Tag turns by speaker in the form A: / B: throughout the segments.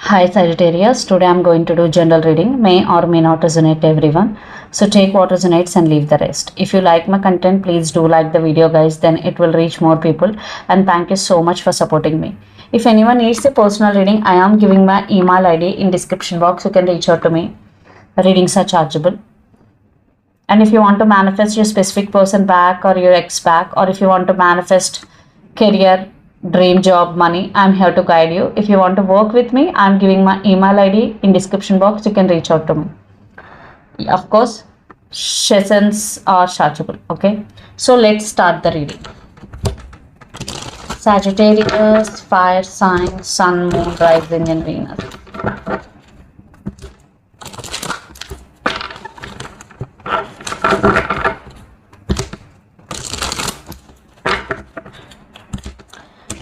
A: Hi Sagittarius, today I'm going to do general reading, may or may not resonate to everyone. So take what resonates and leave the rest. If you like my content, please do like the video guys, then it will reach more people, and thank you so much for supporting me. If anyone needs a personal reading, I am giving my email ID in description box. You can reach out to me. Readings are chargeable. And if you want to manifest your specific person back or your ex back, or if you want to manifest career, dream job, money, I'm here to guide you. If you want to work with me, I'm giving my email ID in description box. You can reach out to me. Of course, sessions are chargeable. Okay, so let's start the reading. Sagittarius, fire sign, sun, moon, rising, and Venus.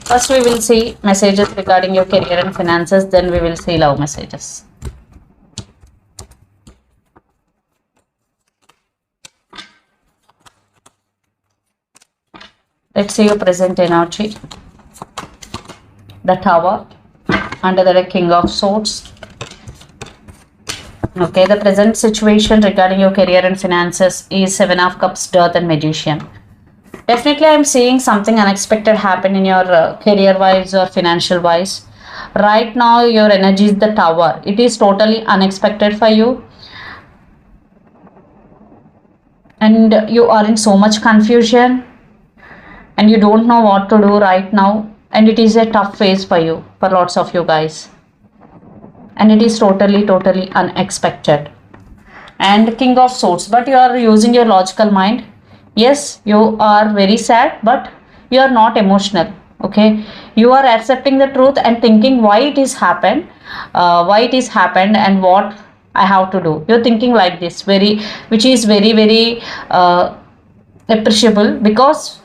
A: First, we will see messages regarding your career and finances, then we will see love messages. Let's see your present energy. The Tower, under the King of Swords. Okay, the present situation regarding your career and finances is Seven of Cups, Death, and Magician. Definitely, I'm seeing something unexpected happen in your career-wise or financial-wise. Right now, your energy is the Tower. It is totally unexpected for you. And you are in so much confusion. And you don't know what to do right now. And it is a tough phase for you, for lots of you guys. And it is totally unexpected. And King of Swords. But you are using your logical mind. Yes, you are very sad, but you are not emotional. Okay, you are accepting the truth and thinking why it is happened, and what I have to do. You're thinking like this, which is very appreciable, because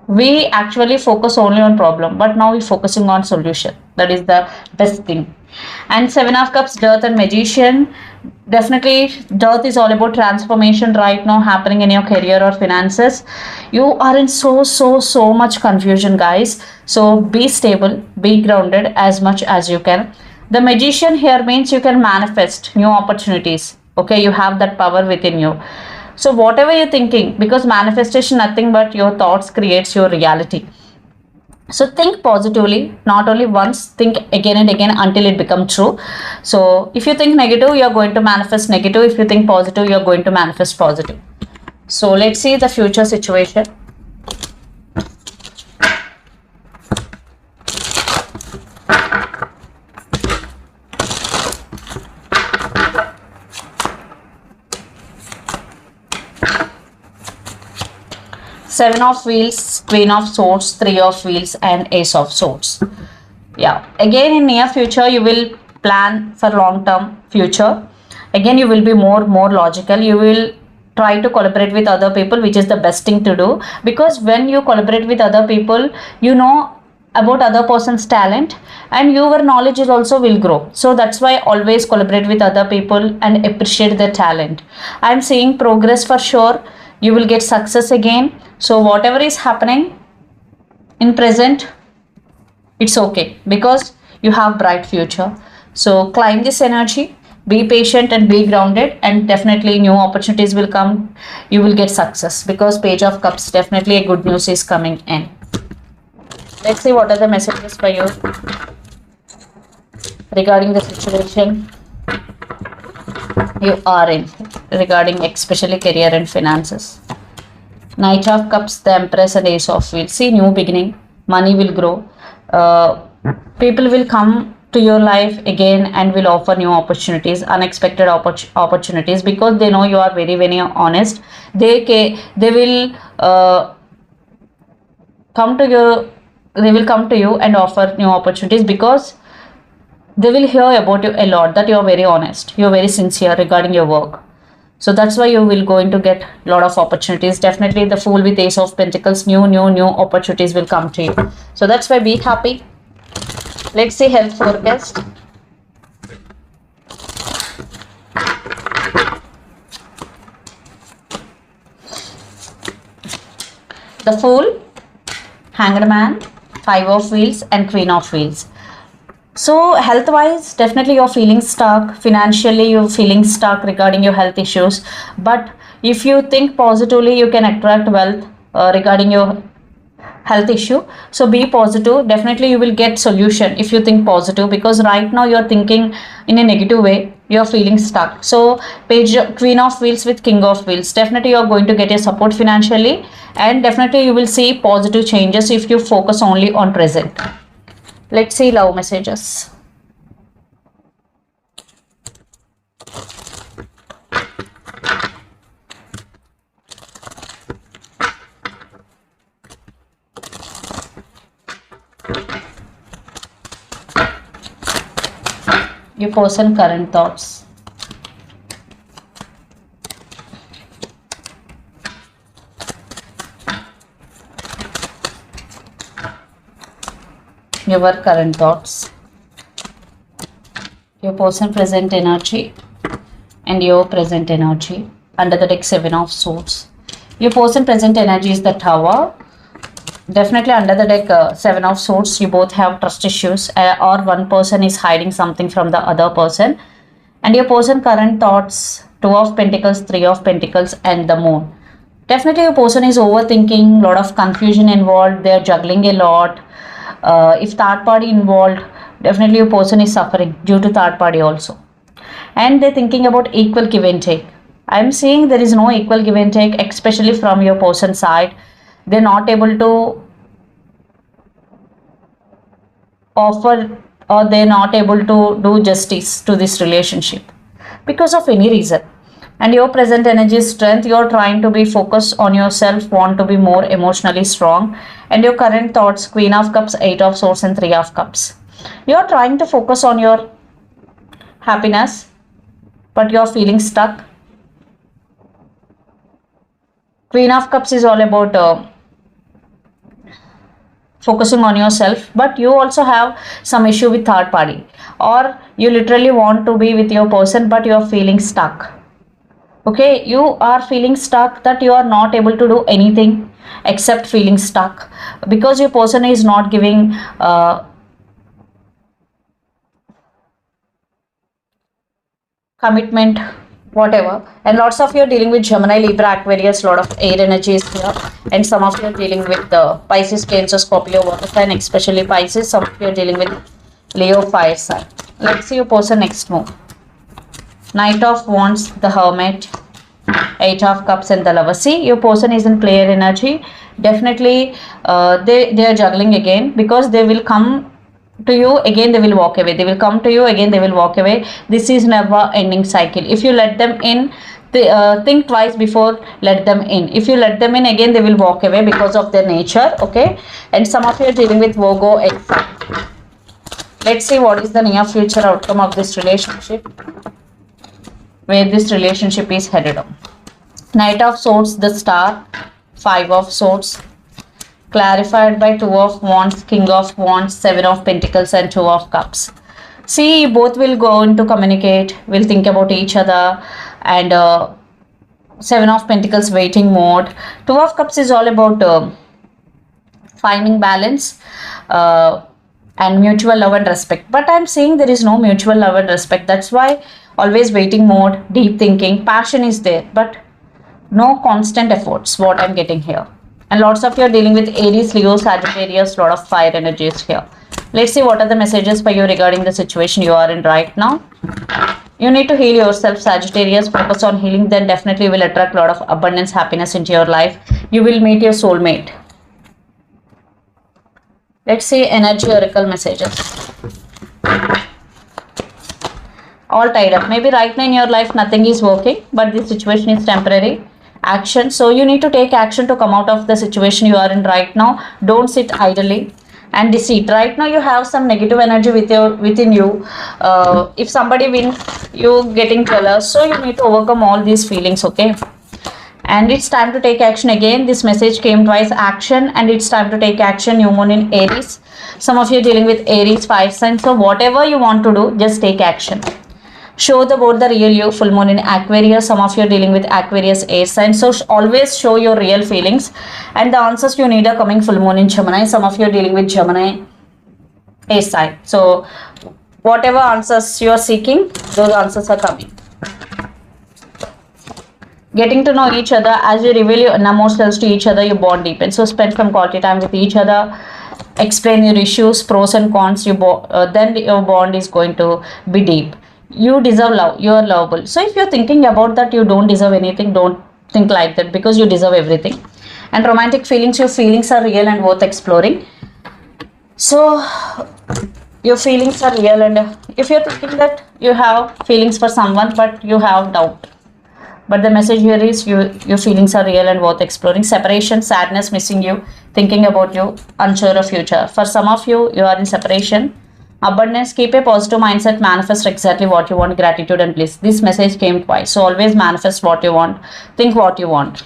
A: we actually focus only on problem, but now we're focusing on solution. That is the best thing. And Seven of Cups, Death, and Magician. Definitely, Death is all about transformation right now happening in your career or finances. You are in so much confusion, guys. So be stable, be grounded as much as you can. The Magician here means you can manifest new opportunities. Okay, you have that power within you. So whatever you're thinking, because manifestation nothing but your thoughts creates your reality. So think positively, not only once, think again and again until it becomes true. So if you think negative, you're going to manifest negative. If you think positive, you're going to manifest positive. So let's see the future situation. Seven of Wheels, Queen of Swords, Three of Wheels, and Ace of Swords. Yeah, again in near future you will plan for long term future. Again you will be more logical. You will try to collaborate with other people, which is the best thing to do, because when you collaborate with other people, you know about other person's talent, and your knowledge is also will grow. So that's why always collaborate with other people and appreciate their talent. I'm seeing progress for sure. You will get success again. So whatever is happening in present, it's okay, because you have bright future. So climb this energy, be patient and be grounded, and definitely new opportunities will come. You will get success, because Page of Cups, definitely a good news is coming in. Let's see what are the messages for you regarding the situation you are in, regarding especially career and finances. Knight of Cups, the Empress, and Ace of Wheels. See, new beginning, money will grow. People will come to your life again and will offer new opportunities, unexpected opportunities, because they know you are very honest. They will come to you. They will come to you and offer new opportunities, because they will hear about you a lot, that you are very honest, you are very sincere regarding your work. So that's why you will going to get a lot of opportunities. Definitely the Fool with Ace of Pentacles, new opportunities will come to you. So that's why be happy. Let's see health forecast. The Fool, Hanged Man, Five of Wheels, and Queen of Wheels. So health wise, definitely you're feeling stuck. Financially, you're feeling stuck regarding your health issues. But if you think positively, you can attract wealth regarding your health issue. So be positive. Definitely you will get solution if you think positive, because right now you're thinking in a negative way, you're feeling stuck. So page Queen of Wheels with King of Wheels, definitely you're going to get a support financially, and definitely you will see positive changes if you focus only on present. Let's see love messages. Your person current thoughts. Your current thoughts. Your person present energy and your present energy. Under the deck, Seven of Swords. Your person present energy is the Tower. Definitely under the deck, Seven of Swords, you both have trust issues, or one person is hiding something from the other person. And your person current thoughts, Two of Pentacles, Three of Pentacles, and the Moon. Definitely your person is overthinking, lot of confusion involved, they're juggling a lot. If third party involved, definitely your person is suffering due to third party also. And they're thinking about equal give and take. I'm seeing there is no equal give and take, especially from your person side. They're not able to offer, or they're not able to do justice to this relationship because of any reason. And your present energy is strength, you're trying to be focused on yourself, want to be more emotionally strong. And your current thoughts, Queen of Cups, Eight of Swords, and Three of Cups. You're trying to focus on your happiness, but you're feeling stuck. Queen of Cups is all about focusing on yourself, but you also have some issue with third party, or you literally want to be with your person but you are feeling stuck. Okay, you are feeling stuck, that you are not able to do anything except feeling stuck, because your person is not giving commitment, whatever. And lots of you are dealing with Gemini, Libra, Aquarius, lot of air energies here. And some of you are dealing with Pisces, Cancer, Scorpio, water sign, especially Pisces. Some of you are dealing with Leo, fire sign. Let's see your person next move. Knight of Wands, the Hermit, Eight of Cups, and the Lover. See, your person is in player energy. Definitely they are juggling again, because they will come to you, again they will walk away. They will come to you, again they will walk away. This is never ending cycle. If you let them in, think twice before let them in. If you let them in, again they will walk away because of their nature. Okay, and some of you are dealing with Virgo, Sun. Let's see what is the near future outcome of this relationship, where this relationship is headed on. Knight of Swords, the Star, Five of Swords, clarified by Two of Wands, King of Wands, Seven of Pentacles, and Two of Cups. See, both will go into communicate, will think about each other, and Seven of Pentacles waiting mode. Two of Cups is all about finding balance and mutual love and respect. But I'm saying there is no mutual love and respect. That's why always waiting mode, deep thinking, passion is there, but no constant efforts, what I'm getting here. And lots of you are dealing with Aries, Leo, Sagittarius, lot of fire energies here. Let's see what are the messages for you regarding the situation you are in right now. You need to heal yourself, Sagittarius. Focus on healing, then definitely you will attract a lot of abundance, happiness into your life. You will meet your soulmate. Let's see energy oracle messages. All tied up. Maybe right now in your life nothing is working, but this situation is temporary. Action. So you need to take action to come out of the situation you are in right now. Don't sit idly. And deceit. Right now you have some negative energy within you. If somebody wins, you getting jealous. So you need to overcome all these feelings. Okay. And it's time to take action again. This message came twice, action, and it's time to take action. New moon in Aries. Some of you are dealing with Aries, fire sign. So whatever you want to do, just take action. Show both the real you. Full moon in Aquarius. Some of you are dealing with Aquarius, air sign. So always show your real feelings. And the answers you need are coming full moon in Gemini. Some of you are dealing with Gemini, air sign. So whatever answers you are seeking, those answers are coming. Getting to know each other, as you reveal your emotions to each other, you bond deepens. So spend some quality time with each other, explain your issues, pros and cons. Then your bond is going to be deep. You deserve love, you are lovable. So if you're thinking about that you don't deserve anything, don't think like that, because you deserve everything. And romantic feelings, your feelings are real and worth exploring. So your feelings are real, and if you're thinking that you have feelings for someone but you have doubt, but the message here is your feelings are real and worth exploring. Separation, sadness, missing you, thinking about you, unsure of future. For some of you, you are in separation. Abundance, keep a positive mindset, manifest exactly what you want, gratitude and bliss. This message came twice, so always manifest what you want, think what you want.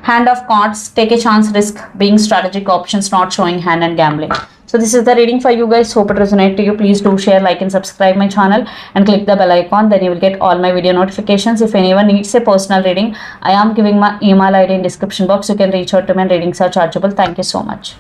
A: Hand of cards, take a chance, risk, being strategic options, not showing hand, and gambling. So this is the reading for you guys. Hope it resonates to you. Please do share, like and subscribe my channel and click the bell icon. Then you will get all my video notifications. If anyone needs a personal reading, I am giving my email ID in description box. You can reach out to me and readings are chargeable. Thank you so much.